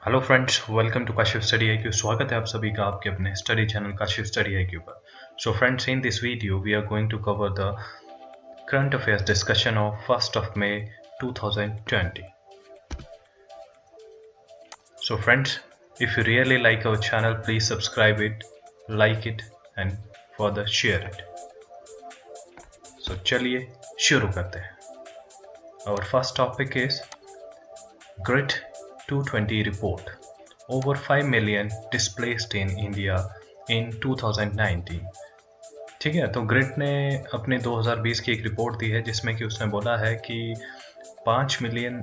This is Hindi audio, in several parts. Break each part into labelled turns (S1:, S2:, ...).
S1: Hello friends, welcome to Kashif study IQ. स्वागत है आप सभी का आपके अपने study channel Kashif study IQ पर। So friends, in this video we are going to cover the current affairs discussion of 1st of May 2020. So friends, if you really like our channel, please subscribe it, like it and further share it. So चलिए शुरू करते हैं। Our first topic is Grid 220 report. Over 5 million displaced in India in 2019. ठीक है, तो ग्रिड ने अपने 2020 की एक रिपोर्ट दी है जिसमें कि उसने बोला है कि 5 मिलियन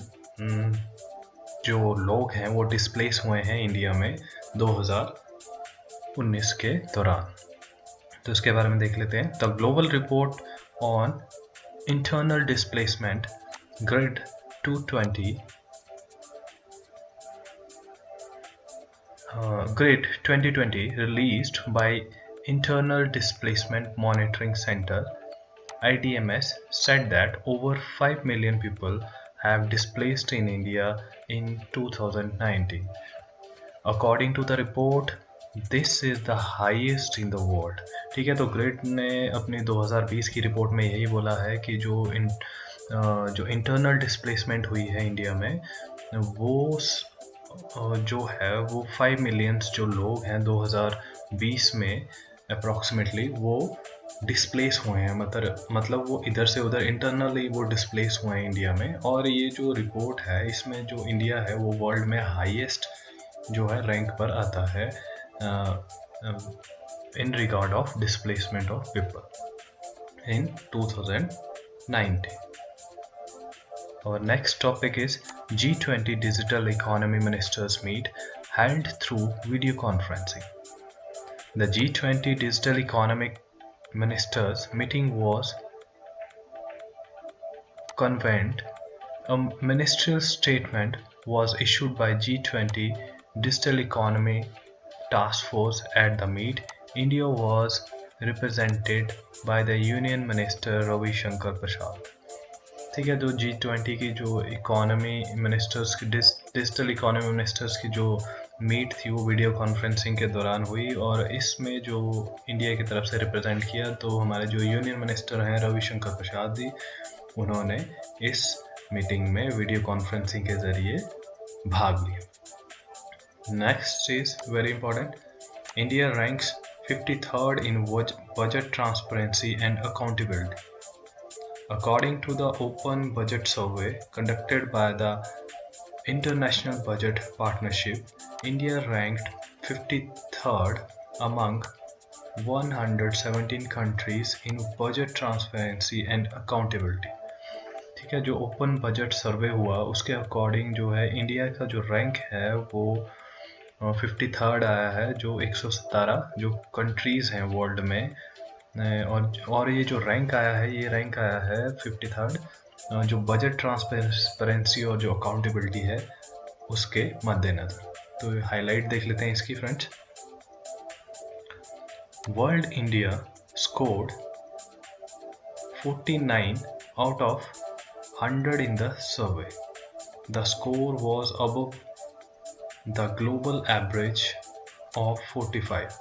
S1: जो लोग हैं वो डिस्प्लेस हुए हैं इंडिया में 2019 के दौरान। तो इसके बारे में देख लेते हैं। The global report on internal displacement grid 220 Grid 2020 released by Internal Displacement Monitoring Center IDMS said that over 5 million people have displaced in India in 2019. According to the report, this is the highest in the world. ठीक है, तो ग्रिड ने अपनी 2020 की रिपोर्ट में यही बोला है कि जो इंटरनल डिस्प्लेसमेंट हुई है इंडिया में वो जो है वो 5 मिलियंस जो लोग हैं 2020 में अप्रॉक्सीमेटली वो डिस्प्लेस हुए हैं। मतलब वो इधर से उधर इंटरनली वो डिस्प्लेस हुए हैं इंडिया में। और ये जो रिपोर्ट है इसमें जो इंडिया है वो वर्ल्ड में हाईएस्ट जो है रैंक पर आता है in regard of displacement of people in 2019. Our next topic is G20 Digital Economy Ministers Meet held through video conferencing. The G20 Digital Economic Ministers meeting was convened. A ministerial statement was issued by G20 Digital Economy Task Force at the meet. India was represented by the Union Minister Ravi Shankar Prasad. ठीक है, तो G20 की जो इकोनॉमी मिनिस्टर्स की डिजिटल इकोनॉमी मिनिस्टर्स की जो मीट थी वो वीडियो कॉन्फ्रेंसिंग के दौरान हुई और इसमें जो इंडिया की तरफ से रिप्रेजेंट किया तो हमारे जो यूनियन मिनिस्टर हैं रविशंकर प्रसाद जी, उन्होंने इस मीटिंग में वीडियो कॉन्फ्रेंसिंग के ज़रिए भाग लिया। Next is very important, India ranks 53rd in budget transparency and accountability. According to the Open Budget Survey conducted by the International Budget Partnership, India ranked 53rd among 117 countries in budget transparency and accountability. ठीक है, जो ओपन बजट सर्वे हुआ उसके अकॉर्डिंग जो है इंडिया का जो रैंक है वो 53rd आया है, जो 117 जो कंट्रीज़ हैं वर्ल्ड में। और ये जो रैंक आया है ये रैंक आया है 53rd जो बजट ट्रांसपेरेंसी और जो अकाउंटेबिलिटी है उसके मद्देनज़र। तो हाईलाइट देख लेते हैं इसकी friends. World India scored 49 out of 100 in the survey. The score was above the global average of 45.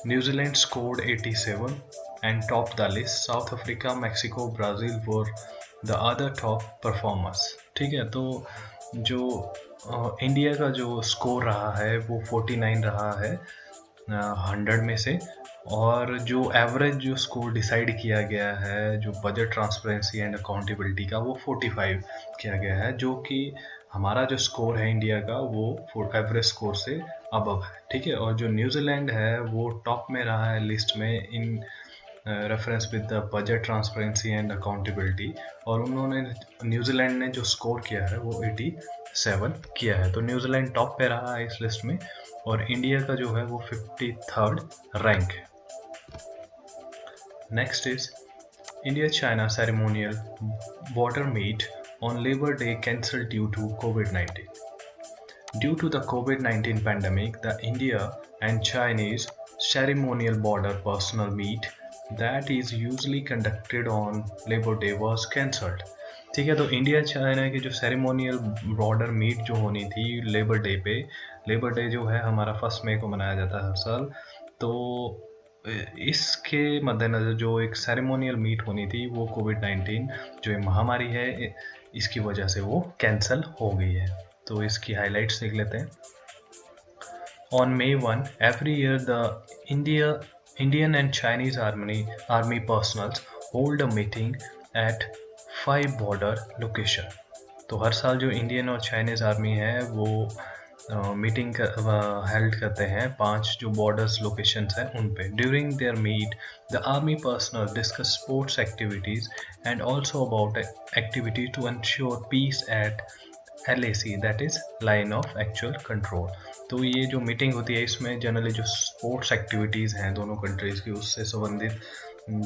S1: New Zealand scored 87 and topped the list. South Africa, Mexico, Brazil were the other top performers. ठीक है, तो जो इंडिया का जो स्कोर रहा है वो 49 रहा है 100 में से, और जो एवरेज जो स्कोर डिसाइड किया गया है जो बजट ट्रांसपेरेंसी एंड अकाउंटेबिलिटी का वो 45 किया गया है, जो कि हमारा जो स्कोर है इंडिया का वो एवरेज स्कोर से अबव है। ठीक है, और जो न्यूजीलैंड है वो टॉप में रहा है लिस्ट में in reference with the budget transparency and accountability, और उन्होंने न्यूजीलैंड ने जो स्कोर किया है वो 87 किया है। तो न्यूजीलैंड टॉप पे रहा है इस लिस्ट में और इंडिया का जो है वो 53rd रैंक है। Next is India China ceremonial border meet on Labor Day cancelled due to COVID-19. Due to the COVID-19 pandemic, the India and Chinese ceremonial border personnel meet that is usually conducted on Labor Day was cancelled. ठीक है, तो इंडिया चाइना की जो सेरेमोनियल बॉर्डर मीट जो होनी थी लेबर डे पे, लेबर डे जो है हमारा 1 मई को मनाया जाता है हर साल, तो इसके मद्देनज़र जो एक सेरेमोनियल मीट होनी थी वो कोविड-19 जो ये महामारी है इसकी वजह से वो कैंसल हो गई है। तो इसकी हाइलाइट्स देख लेते हैं। On May 1, every year the Indian and Chinese army personnel hold a meeting at 5 border location. तो हर साल जो इंडियन और चाइनीज़ आर्मी है वो मीटिंग हेल्ड करते हैं 5 जो बॉर्डर्स लोकेशंस हैं उन पे। During their meet the army personnel discuss sports activities and also about activity to ensure peace at LAC, that is line of actual control. तो ये जो मीटिंग होती है इसमें जनरली जो स्पोर्ट्स एक्टिविटीज़ हैं दोनों कंट्रीज़ की उससे संबंधित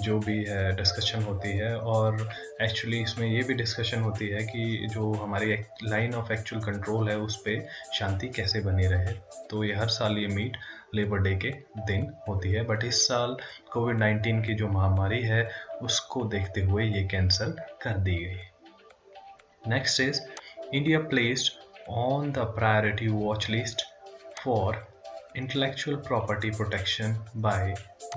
S1: जो भी है डिस्कशन होती है, और एक्चुअली इसमें ये भी डिस्कशन होती है कि जो हमारी लाइन ऑफ एक्चुअल कंट्रोल है उस पर शांति कैसे बनी रहे। तो ये हर साल ये मीट लेबर डे के दिन होती है, बट इस साल कोविड-19 की जो महामारी है उसको देखते हुए ये कैंसिल कर दी गई। Next is India placed on the priority watch list for intellectual property protection by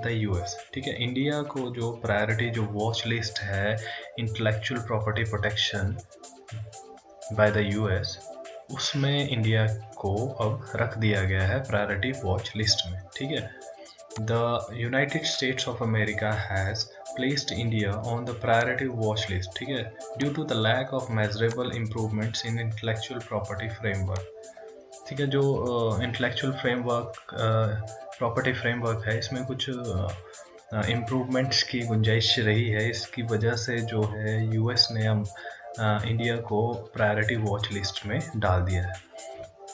S1: the US। ठीक है, इंडिया को जो प्रायोरिटी जो वॉच लिस्ट है intellectual property protection by the US, उसमें इंडिया को अब रख दिया गया है प्रायोरिटी वॉच लिस्ट में। ठीक है, The United States of America has placed India on the priority watch list, ठीक है, due to the lack of measurable improvements in intellectual property framework। ठीक है, जो intellectual framework property framework है इसमें कुछ इम्प्रूवमेंट्स की गुंजाइश रही है, इसकी वजह से जो है US ने इंडिया को प्रायोरिटी वॉच लिस्ट में डाल दिया है।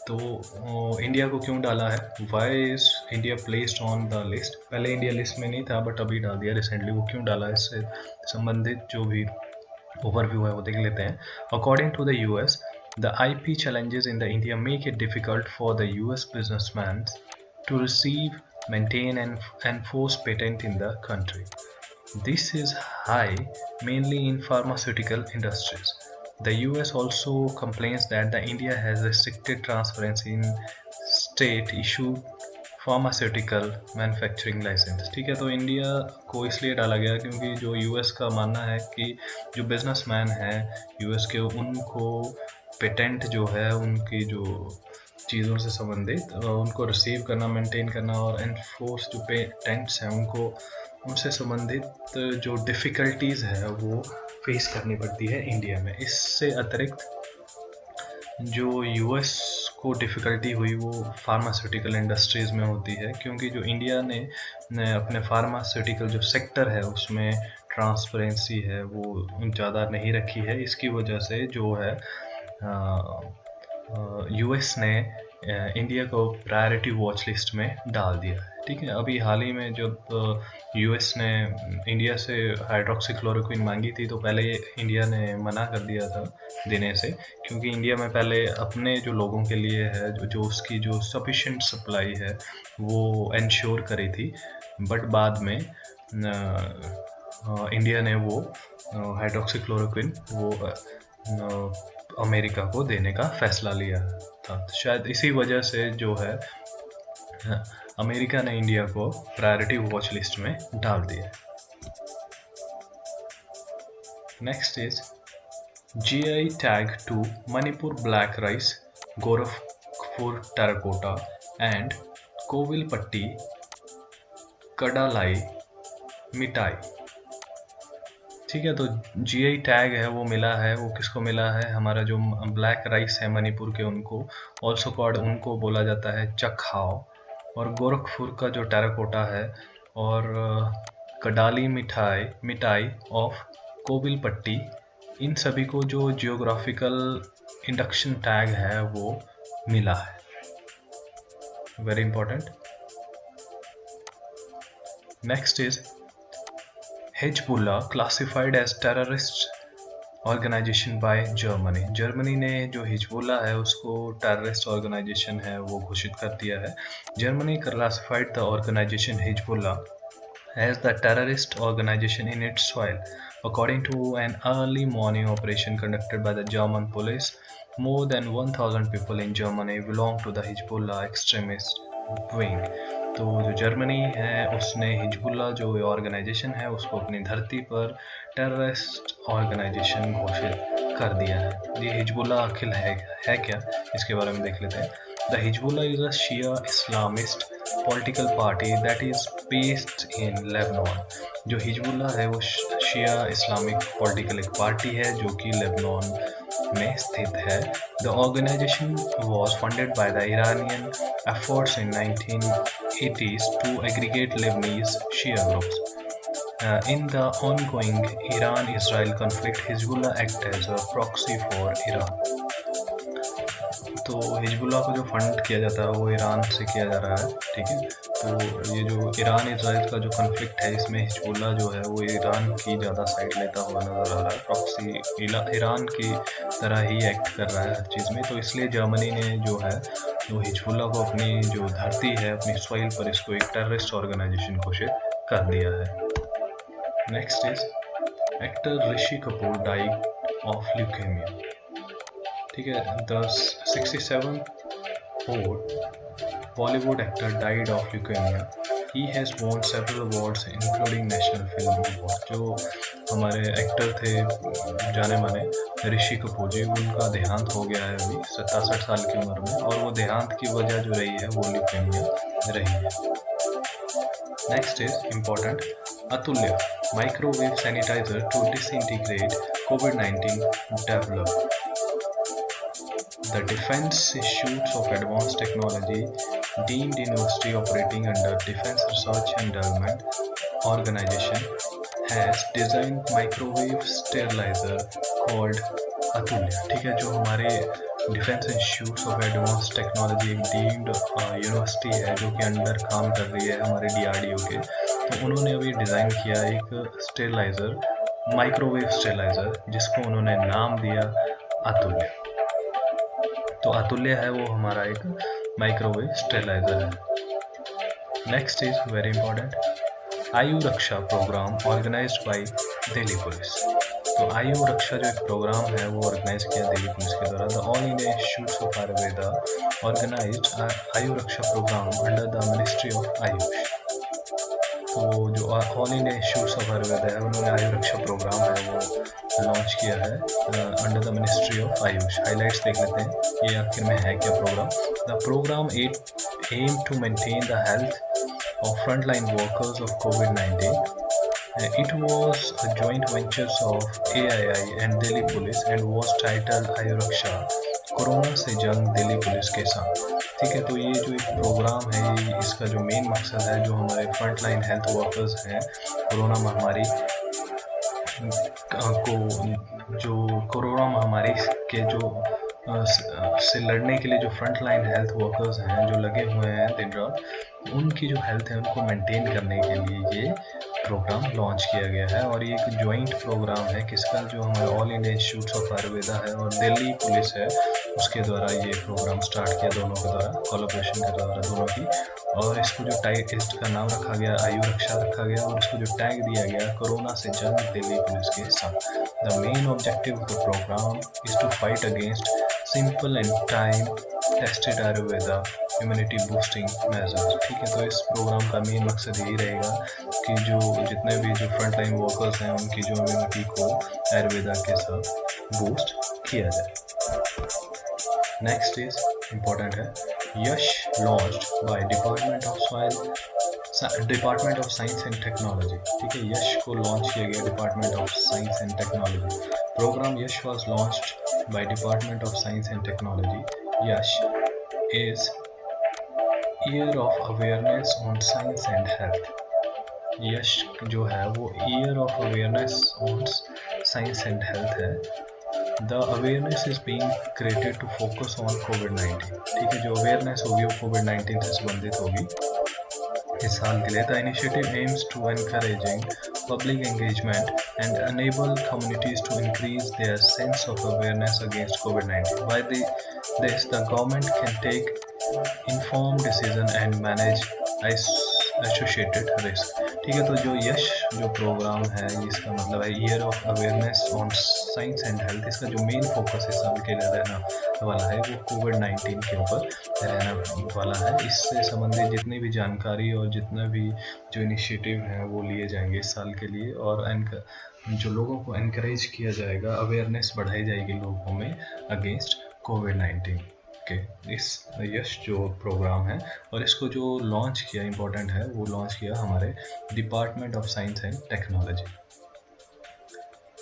S1: तो इंडिया को क्यों डाला है, why is India placed on the list, पहले इंडिया लिस्ट में नहीं था बट अभी डाल दिया रिसेंटली, वो क्यों डाला इससे संबंधित जो भी ओवरव्यू है वो देख लेते हैं। According to the US, the IP challenges in the India make it difficult for the US businessmen to receive, maintain and enforce patent in the country. This is high mainly in pharmaceutical industries. The US also complains that the India has restricted transparency in state-issued pharmaceutical manufacturing licence. ठीक है, तो इंडिया को इसलिए डाला गया क्योंकि जो US का मानना है कि जो बिजनेसमैन हैं US के उनको पेटेंट जो है उनकी जो चीज़ों से संबंधित उनको रिसीव करना, मेंटेन करना और एनफोर्स जो पेटेंट्स हैं उनको उनसे संबंधित जो डिफ़िकल्टीज़ है वो फेस करनी पड़ती है इंडिया में। इससे अतिरिक्त जो US को डिफ़िकल्टी हुई वो फार्मास्यूटिकल इंडस्ट्रीज़ में होती है, क्योंकि जो इंडिया ने अपने फार्मास्यूटिकल जो सेक्टर है उसमें ट्रांसपेरेंसी है वो ज़्यादा नहीं रखी है। इसकी वजह से जो है US ने इंडिया को प्रायोरिटी वॉच लिस्ट में डाल दिया है। ठीक है, अभी हाल ही में जब US ने इंडिया से हाइड्रोक्सीक्लोरोक्विन मांगी थी तो पहले इंडिया ने मना कर दिया था देने से, क्योंकि इंडिया में पहले अपने जो लोगों के लिए है जो उसकी जो सफिशिएंट सप्लाई है वो इंश्योर करी थी, बट बाद में इंडिया ने वो हाइड्रोक्सीक्लोरोक्विन वो अमेरिका को देने का फैसला लिया था। शायद इसी वजह से जो है अमेरिका ने इंडिया को प्रायोरिटी वॉच लिस्ट में डाल दिया। Next is GI tag to Manipur black rice, Gorakhpur terracotta and Kovilpatti Kadalai mithai. ठीक है, तो GI टैग है वो मिला है, वो किसको मिला है, हमारा जो ब्लैक राइस है मणिपुर के उनको, ऑल्सो कॉल्ड उनको बोला जाता है चखाओ, और गोरखपुर का जो टेराकोटा है और कडाली मिठाई ऑफ कोविलपट्टी, इन सभी को जो जियोग्राफिकल इंडक्शन टैग है वो मिला है। Very important. Next is Hezbollah classified as terrorist organization by Germany। Germany ने जो हिजबुल्ला है उसको टेररिस्ट ऑर्गेनाइजेशन है वो घोषित कर दिया है। Germany classified the organization Hezbollah as the terrorist organization in its soil According to an early morning operation conducted by the German police, more than 1,000 people in Germany belong to the Hezbollah extremist wing. तो जो जर्मनी है उसने हिजबुल्ला जो ऑर्गेनाइजेशन है उसको अपनी धरती पर टेररिस्ट ऑर्गेनाइजेशन घोषित कर दिया है। ये हिजबुल्ला आखिर है क्या, इसके बारे में देख लेते हैं। The Hezbollah is a Shia Islamist political party that is based in Lebanon. जो हिजबुल्ला है वो शिया इस्लामिक पॉलिटिकल एक पार्टी है जो कि लेबनान में स्थित है। The organisation was funded by the Iranian efforts in 1980s to aggregate Lebanese Shia groups. In the ongoing Iran-Israel conflict, Hezbollah acted as a proxy for Iran. तो हिजबुल्लाह को जो फंड किया जाता है वो ईरान से किया जा रहा है, ठीक है। तो ये जो ईरान इसराइल का जो कन्फ्लिक्ट है इसमें हिजबुल्लाह जो है वो ईरान की ज़्यादा साइड लेता हुआ नज़र आ रहा है, प्रॉक्सी ईरान की तरह ही एक्ट कर रहा है हर चीज़ में। तो इसलिए जर्मनी ने जो है वो हिजबुल्लाह को अपनी जो धरती है अपनी सॉइल पर इसको एक टेररिस्ट ऑर्गेनाइजेशन घोषित कर दिया है। Next is actor Rishi Kapoor died of leukaemia. ठीक है, the 67-year-old Bollywood actor died of leukemia. He has won several awards including National Film Award. जो हमारे एक्टर थे जाने माने ऋषि कपूर जी, उनका देहांत हो गया है अभी 67 साल की उम्र में, और वो देहांत की वजह जो रही है वो ल्यूकेमिया रही है। Next is important, Atulya microwave sanitiser to disintegrate कोविड-19 develop. The Defense Institutes of Advanced Technology, deemed university operating under Defense Research and Development Organization, has designed microwave sterilizer called Atulya। ठीक है, जो हमारे defence institutes of advance technology एक डीम्ड यूनिवर्सिटी है जो कि अंडर काम कर रही है हमारे DRDO के, तो उन्होंने अभी डिज़ाइन किया एक स्टेरलाइज़र, माइक्रोवेव स्टेरलाइज़र, जिसको उन्होंने नाम दिया अतुल्य। तो अतुल्य है वो हमारा एक माइक्रोवेव स्टेरलाइजर है। Next is very important, Ayu Raksha programme organised by Delhi police. तो आयु रक्षा जो एक प्रोग्राम है वो ऑर्गेनाइज किया दिल्ली पुलिस के द्वारा। The all India institute of Ayurveda organised Ayu Raksha programme under the ministry of AYUSH. तो जो all India institute of Ayurveda है उन्होंने आयु रक्षा प्रोग्राम है वो लॉन्च किया है under the ministry of AYUSH. Highlights देख लेते हैं ये आखिर में है क्या programme. The programme aim to maintain the health of frontline workers of कोविड-19। It was a joint venture of AII and Delhi Police and was titled आयु रक्षा कोरोना से जंग दिल्ली पुलिस के साथ। ठीक है, तो ये जो एक प्रोग्राम है इसका जो मेन मकसद है जो हमारे फ्रंटलाइन हेल्थ वर्कर्स हैं कोरोना महामारी के जो से लड़ने के लिए जो फ्रंट लाइन हेल्थ वर्कर्स हैं जो लगे हुए हैं दिन रात, उनकी जो हेल्थ है उनको मेंटेन करने के लिए ये प्रोग्राम लॉन्च किया गया है। और ये एक जॉइंट प्रोग्राम है किसका, जो हमारा all India institute of Ayurveda है और दिल्ली पुलिस है उसके द्वारा ये प्रोग्राम स्टार्ट किया, दोनों के द्वारा कोलैबोरेशन के द्वारा दोनों की। और इसको जो टाइप इसका नाम रखा गया आयु रक्षा रखा गया और इसको जो टैग दिया गया कोरोना से जंग दिल्ली पुलिस के साथ। The main objective of the programme is to fight against simple and time tested Ayurveda immunity boosting measures. ठीक है, तो इस प्रोग्राम का मेन मकसद यही रहेगा कि जो जितने भी जो फ्रंट लाइन वर्कर्स हैं उनकी जो इम्यूनिटी को आयुर्वेदा के साथ बूस्ट किया जाए। नेक्स्ट इज इम्पोर्टेंट है, YASH launched by department of science and technology. ठीक है, यश को लॉन्च किया गया department of science and technology. Programme YASH was launched by department of science and technology. YASH is year of awareness on science and health. YASH जो है वो year of awareness on science and health है। The awareness is being created to focus on कोविड-19। ठीक है, जो अवेयरनेस होगी वो कोविड-19 से संबंधित होगी इस साल के लिए। The initiative aims to encouraging public engagement and enable communities to increase their sense of awareness against COVID-19. By this, the government can take informed decision and manage associated risk। ठीक है। तो जो यश जो प्रोग्राम है इसका मतलब है year of awareness on science and health. इसका जो मेन फोकस इस साल के लिए रहना वाला है वो कोविड-19 के ऊपर रहने वाला है। इससे संबंधित जितनी भी जानकारी और जितना भी जो इनिशिएटिव हैं वो लिए जाएंगे इस साल के लिए, और जो लोगों को एनकरेज किया जाएगा, अवेयरनेस बढ़ाई जाएगी लोगों में अगेंस्ट कोविड-19 के इस यश जो प्रोग्राम है। और इसको जो लॉन्च किया इम्पोर्टेंट है, वो लॉन्च किया हमारे department of science and technology.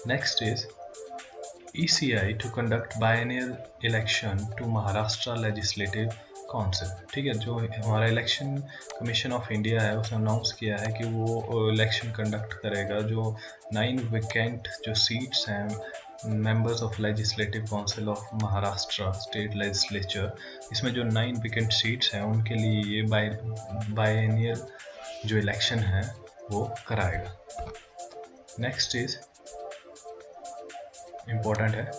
S1: Next is ECI to conduct biennial election to Maharashtra Legislative Council। ठीक है, जो हमारा इलेक्शन कमीशन ऑफ इंडिया है उसने अनाउंस किया है कि वो इलेक्शन कंडक्ट करेगा। जो 9 वैकेंट जो सीट्स हैं members of legislative council of Maharashtra state legislature, इसमें जो 9 वैकेंट सीट्स हैं उनके लिए ये बायनियल जो इलेक्शन है वो कराएगा। नेक्स्ट इज इम्पोर्टेंट है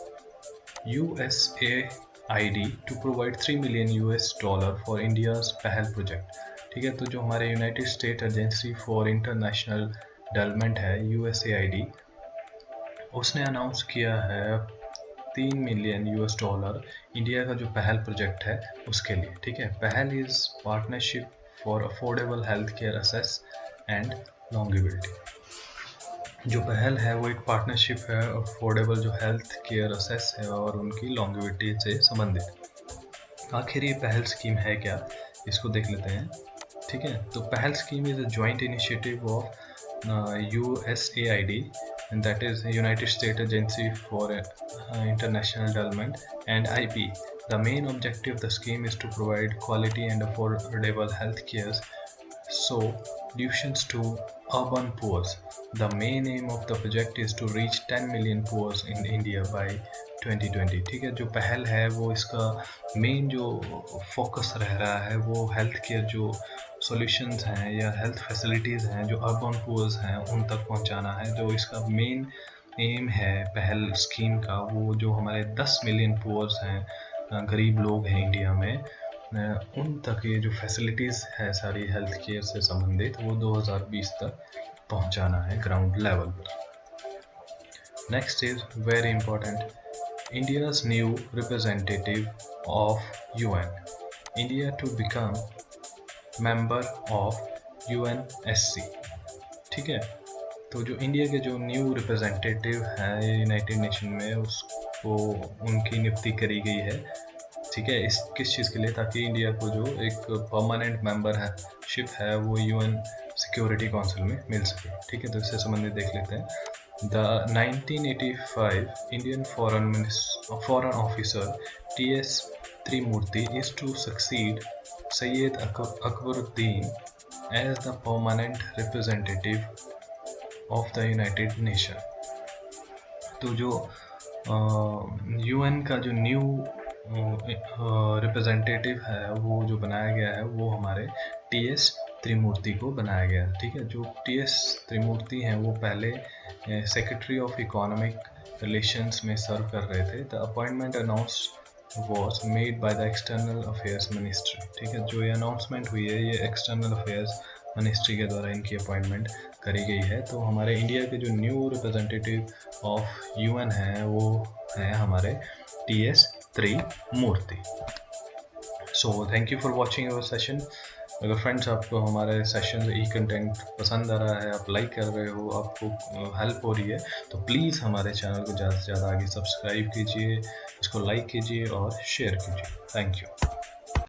S1: USAID to provide $3 million for India's Pahal project. ठीक है, तो जो हमारे United State agency for international development है USAID, उसने अनाउंस किया है $3 मिलियन इंडिया का जो पहल प्रोजेक्ट है उसके लिए। ठीक है, Pahal is partnership for affordable health care access and longevity. जो पहल है वो एक पार्टनरशिप है अफोर्डेबल जो हेल्थ केयर एक्सेस है और उनकी लॉन्गेविटी से संबंधित। आखिर ये पहल स्कीम है क्या, इसको देख लेते हैं। ठीक है, तो पहल scheme is a joint initiative of USAID and that is United States Agency for International Development and IP. The main objective of the scheme is to provide quality and affordable health care solutions to urban poor. The main aim of the project is to reach 10 million poor in India by 2020। ठीक है, जो पहल है वो इसका मेन जो फोकस रह रहा है वो हेल्थ केयर जो सॉल्यूशंस हैं या हेल्थ फैसिलिटीज़ हैं जो अर्बन पुअर्स हैं उन तक पहुंचाना है। जो इसका मेन एम है पहल स्कीम का, वो जो हमारे 10 मिलियन पुअर्स हैं, गरीब लोग हैं इंडिया में, उन तक ये जो फैसिलिटीज़ है सारी हेल्थ केयर से संबंधित वो 2020 तक पहुंचाना है ग्राउंड लेवल पर। Next is very important, India's new representative of UN. India to become member of UNSC। ठीक है, तो जो इंडिया के जो न्यू रिप्रेजेंटेटिव हैं यूनाइटेड नेशन में उसको उनकी नियुक्ति करी गई है। ठीक है, इस किस चीज़ के लिए, ताकि इंडिया को जो एक परमानेंट मेंबरशिप है वो UN सिक्योरिटी काउंसिल में मिल सके। ठीक है, तो इससे संबंधित देख लेते हैं। The 1985 Indian Foreign Officer T.S. Trimurti is to succeed Syed Akbaruddin as the permanent representative of the United Nations। तो जो UN का जो न्यू रिप्रेजेंटेटिव है वो जो बनाया गया है वो हमारे TS त्रिमूर्ति को बनाया गया। ठीक है, जो TS त्रिमूर्ति हैं वो पहले सेक्रेटरी ऑफ इकोनॉमिक रिलेशंस में सर्व कर रहे थे। The appointment announced was made by the external affairs ministry. ठीक है, जो ये अनाउंसमेंट हुई है ये एक्सटर्नल अफेयर्स मिनिस्ट्री के द्वारा इनकी अपॉइंटमेंट करी गई है। तो हमारे इंडिया के जो न्यू रिप्रेजेंटेटिव ऑफ UN है वो हैं हमारे TS Trimurti. So thank you for watching our session. अगर फ्रेंड्स आपको हमारे सेशन ई कंटेंट पसंद आ रहा है, आप लाइक कर रहे हो, आपको हेल्प हो रही है, तो प्लीज़ हमारे चैनल को ज़्यादा से ज़्यादा आगे सब्सक्राइब कीजिए, इसको लाइक कीजिए और शेयर कीजिए। Thank you.